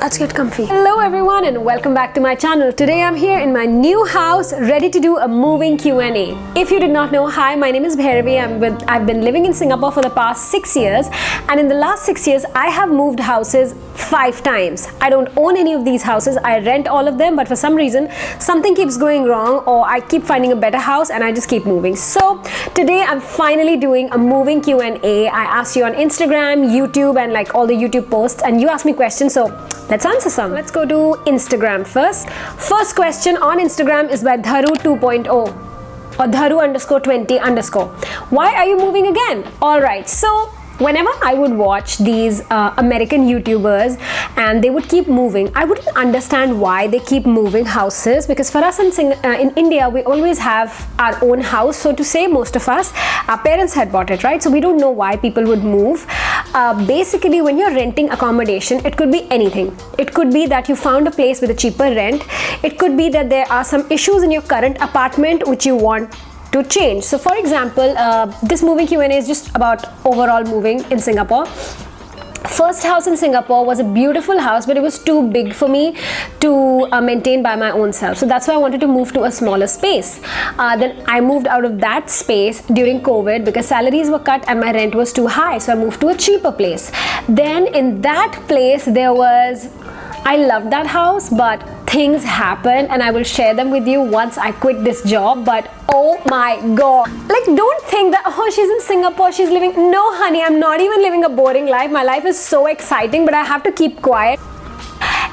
Let's get comfy. Hello everyone and welcome back to my channel. Today I'm here in my new house ready to do a moving Q&A. If you did not know, hi, my name is Bhairavi. I've been living in Singapore for the past 6 years, and in the last 6 years I have moved houses 5 times. I don't own any of these houses. I rent all of them, but for some reason something keeps going wrong, or I keep finding a better house and I just keep moving. So today I'm finally doing a moving Q&A. I asked you on Instagram, YouTube, and like all the YouTube posts, and you asked me questions, so let's answer some. Let's go to Instagram first. First question on Instagram is by Dharu 2.0 or Dharu_20_. Why are you moving again? Alright, so whenever I would watch these American YouTubers and they would keep moving, I wouldn't understand why they keep moving houses, because for us in India we always have our own house, so to say. Most of us, our parents had bought it, right? So we don't know why people would move. Basically, when you're renting accommodation, it could be anything. It could be that you found a place with a cheaper rent. It could be that there are some issues in your current apartment which you want to change. So for example, this moving Q&A is just about overall moving in Singapore. First house in Singapore was a beautiful house, but it was too big for me to maintain by my own self. So that's why I wanted to move to a smaller space. Then I moved out of that space during COVID because salaries were cut and my rent was too high. So I moved to a cheaper place. Then in that place I loved that house, but things happened, and I will share them with you once I quit this job. But oh my god, like, don't think that, oh, she's in Singapore, she's living. No honey, I'm not even living a boring life. My life is so exciting, but I have to keep quiet.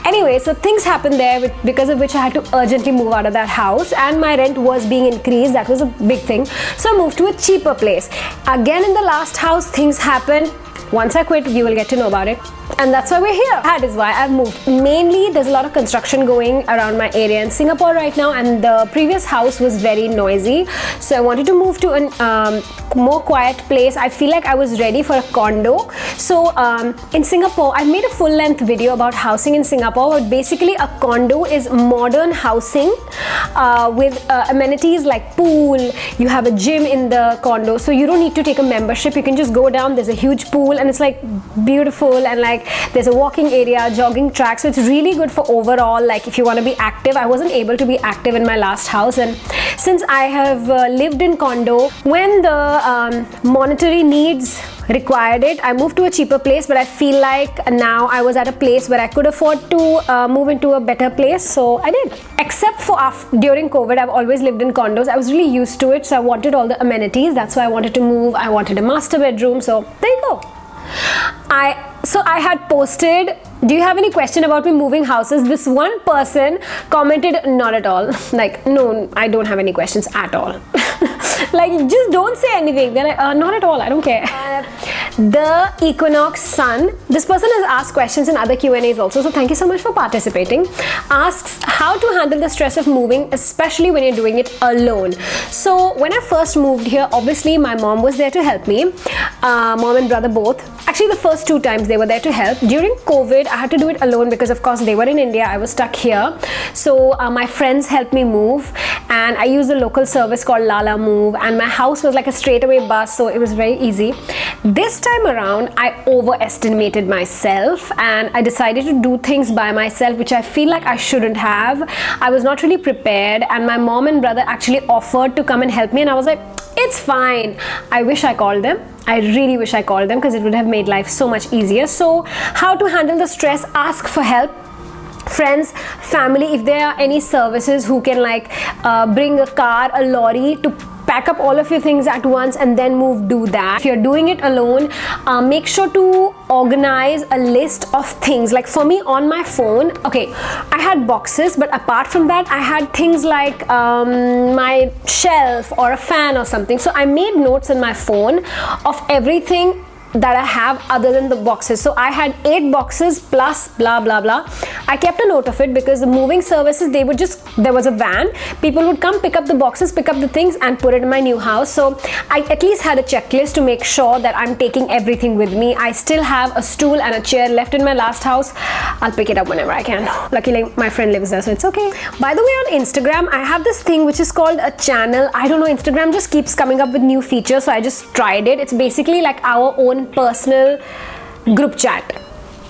Anyway, so things happened there because of which I had to urgently move out of that house, and my rent was being increased. That was a big thing. So I moved to a cheaper place. Again, in the last house, things happened. Once I quit, you will get to know about it. And that's why we're here. That is why I've moved. Mainly, there's a lot of construction going around my area in Singapore right now, and the previous house was very noisy. So I wanted to move to a more quiet place. I feel like I was ready for a condo. So in Singapore, I made a full-length video about housing in Singapore, but basically a condo is modern housing with amenities like pool. You have a gym in the condo, so you don't need to take a membership. You can just go down. There's a huge pool, and it's like beautiful, and like there's a walking area, jogging track. So it's really good for overall, like if you want to be active. I wasn't able to be active in my last house, and since I have lived in condo, when the monetary needs required it, I moved to a cheaper place. But I feel like now I was at a place where I could afford to move into a better place, so I did. Except for during COVID, I've always lived in condos. I was really used to it, so I wanted all the amenities. That's why I wanted to move. I wanted a master bedroom, so there you go. I had posted, do you have any question about me moving houses? This one person commented, not at all. Like, no, I don't have any questions at all. Like, just don't say anything. They're like, not at all, I don't care. The Equinox Sun, this person has asked questions in other Q&As also, so thank you so much for participating. Asks how to handle the stress of moving, especially when you're doing it alone. So when I first moved here, obviously my mom was there to help me. Mom and brother both. Actually, the first 2 times they were there to help. During COVID, I had to do it alone because of course they were in India, I was stuck here. So my friends helped me move, and I used a local service called Lala Move, and my house was like a straightaway bus, so it was very easy. This time around, I overestimated myself and I decided to do things by myself, which I feel like I shouldn't have. I was not really prepared, and my mom and brother actually offered to come and help me, and I was like, it's fine. I wish I called them. I really wish I called them, because it would have made life so much easier. So how to handle the stress? Ask for help. Friends, family, if there are any services who can like bring a car, a lorry to pack up all of your things at once and then move, do that. If you're doing it alone, make sure to organize a list of things. Like for me on my phone, okay, I had boxes, but apart from that I had things like my shelf or a fan or something. So I made notes in my phone of everything that I have other than the boxes. So I had 8 boxes plus blah blah blah. I kept a note of it because the moving services, they would just, there was a van, people would come pick up the boxes, pick up the things and put it in my new house. So I at least had a checklist to make sure that I'm taking everything with me. I still have a stool and a chair left in my last house. I'll pick it up whenever I can. Luckily my friend lives there, so it's okay. By the way, on Instagram I have this thing which is called a channel. I don't know, Instagram just keeps coming up with new features, so I just tried it. It's basically like our own personal group chat.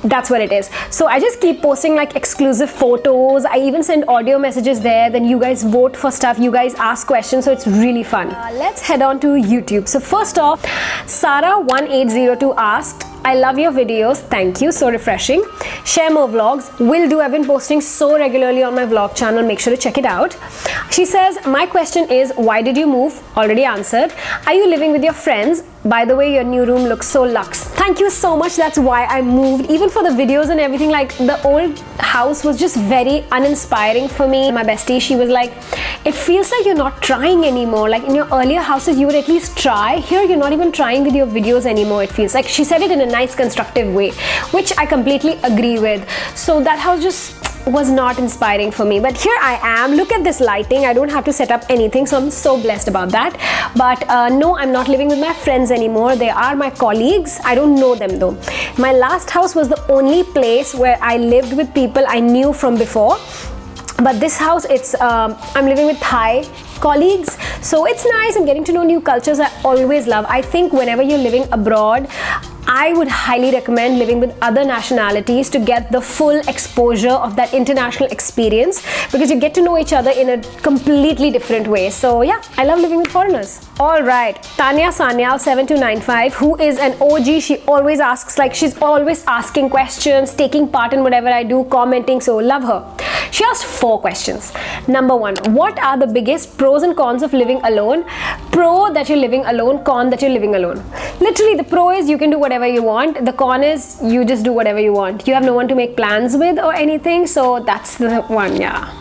that's what it is. So I just keep posting like exclusive photos. I even send audio messages there. Then you guys vote for stuff. You guys ask questions. So it's really fun. Let's head on to YouTube. So first off, Sarah1802 asked, I love your videos. Thank you. So refreshing. Share more vlogs. Will do. I've been posting so regularly on my vlog channel. Make sure to check it out. She says, my question is, why did you move? Already answered. Are you living with your friends? By the way, your new room looks so luxe. Thank you so much. That's why I moved. Even for the videos and everything, like the old house was just very uninspiring for me. My bestie, she was like, it feels like you're not trying anymore. Like in your earlier houses, you would at least try. Here, you're not even trying with your videos anymore, it feels like. She said it in a nice, constructive way, which I completely agree with. So that house just was not inspiring for me, but here I am. Look at this lighting. I don't have to set up anything, so I'm so blessed about that. But no, I'm not living with my friends anymore. They are my colleagues. I don't know them though. My last house was the only place where I lived with people I knew from before, but this house, it's I'm living with Thai colleagues, so it's nice. I'm getting to know new cultures. I always love. I think whenever you're living abroad, I would highly recommend living with other nationalities to get the full exposure of that international experience, because you get to know each other in a completely different way. So yeah, I love living with foreigners. All right, Tanya Sanyal 7295, who is an OG, she always asks, like she's always asking questions, taking part in whatever I do, commenting, so love her. She asked 4 questions. Number 1, what are the biggest pros and cons of living alone? Pro, that you're living alone. Con, that you're living alone. Literally, the pro is you can do whatever you want. The con is you just do whatever you want. You have no one to make plans with or anything. So that's the one, yeah.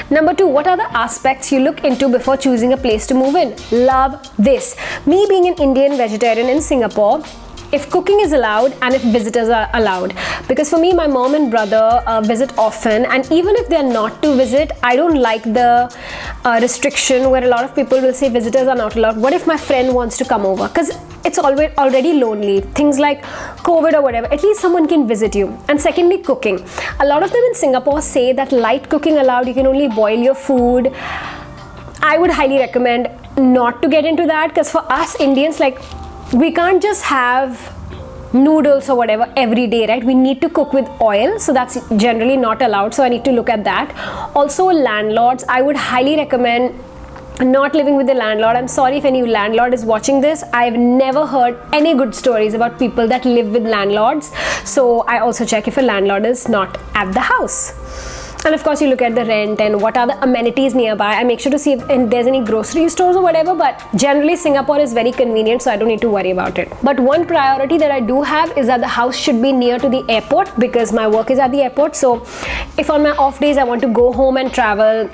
Number 2, what are the aspects you look into before choosing a place to move in? Love this. Me being an Indian vegetarian in Singapore, if cooking is allowed and if visitors are allowed, because for me, my mom and brother visit often, and even if they're not to visit, I don't like the restriction where a lot of people will say visitors are not allowed. What if my friend wants to come over? Because it's already lonely. Things like COVID or whatever, at least someone can visit you. And secondly, cooking. A lot of them in Singapore say that light cooking allowed, you can only boil your food. I would highly recommend not to get into that, because for us Indians, like, we can't just have noodles or whatever every day, right? We need to cook with oil, so that's generally not allowed. So I need to look at that. Also, landlords, I would highly recommend not living with the landlord. I'm sorry if any landlord is watching this. I've never heard any good stories about people that live with landlords. So I also check if a landlord is not at the house. And of course, you look at the rent and what are the amenities nearby. I make sure to see if there's any grocery stores or whatever, but generally Singapore is very convenient, so I don't need to worry about it. But one priority that I do have is that the house should be near to the airport, because my work is at the airport. So if on my off days I want to go home and travel,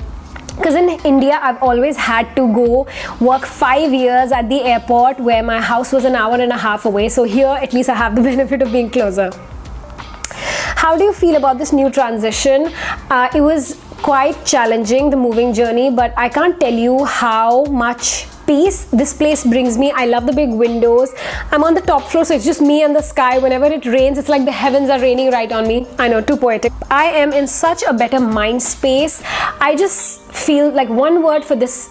because in India I've always had to go work 5 years at the airport where my house was an hour and a half away. So here at least I have the benefit of being closer. How do you feel about this new transition? It was quite challenging, the moving journey, but I can't tell you how much peace this place brings me. I love the big windows. I'm on the top floor, so it's just me and the sky. Whenever it rains, it's like the heavens are raining right on me. I know, too poetic. I am in such a better mind space. I just feel like one word for this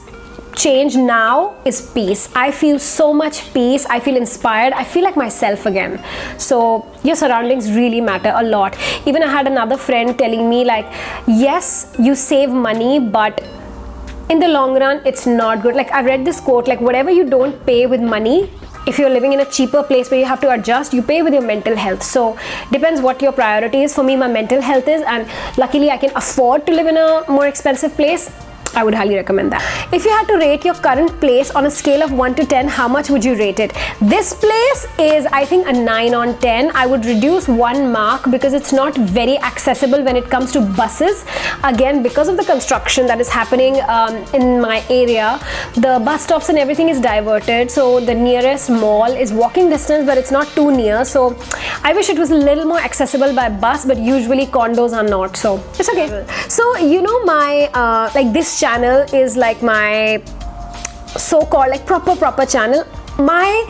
change now is peace. I feel so much peace. I feel inspired. I feel like myself again. So your surroundings really matter a lot. Even I had another friend telling me, like, yes, you save money, but in the long run, it's not good. Like, I read this quote, like, whatever you don't pay with money, if you're living in a cheaper place where you have to adjust, you pay with your mental health. So depends what your priority is. For me, my mental health is, and luckily I can afford to live in a more expensive place. I would highly recommend that. If you had to rate your current place on a scale of 1 to 10, how much would you rate it? This place is, I think, a 9 on 10. I would reduce 1 mark because it's not very accessible when it comes to buses. Again, because of the construction that is happening in my area, the bus stops and everything is diverted. So the nearest mall is walking distance, but it's not too near. So I wish it was a little more accessible by bus, but usually condos are not. So it's okay. So, you know, my like this channel is like my so-called like proper channel. My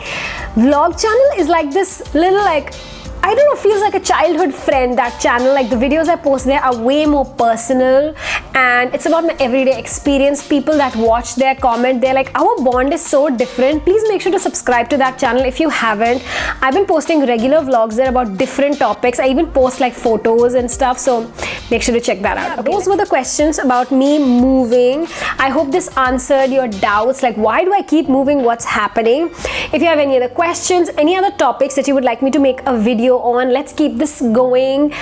vlog channel is like this little like I don't know, feels like a childhood friend, that channel. Like the videos I post there are way more personal, and it's about my everyday experience. People that watch their comment, they're like, our bond is so different. Please make sure to subscribe to that channel if you haven't. I've been posting regular vlogs there about different topics. I even post like photos and stuff, so make sure to check that out. Okay, those were the questions about me moving. I hope this answered your doubts, like why do I keep moving, what's happening. If you have any other questions, any other topics that you would like me to make a video on, let's keep this going,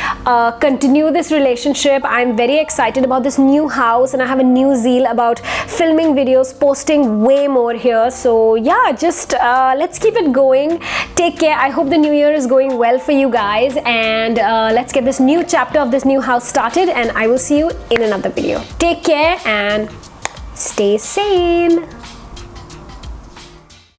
continue this relationship. I'm very excited about this new house, and I have a new zeal about filming videos, posting way more here. So yeah, just let's keep it going. Take care. I hope the new year is going well for you guys, and let's get this new chapter of this new house started, and I will see you in another video. Take care and stay sane.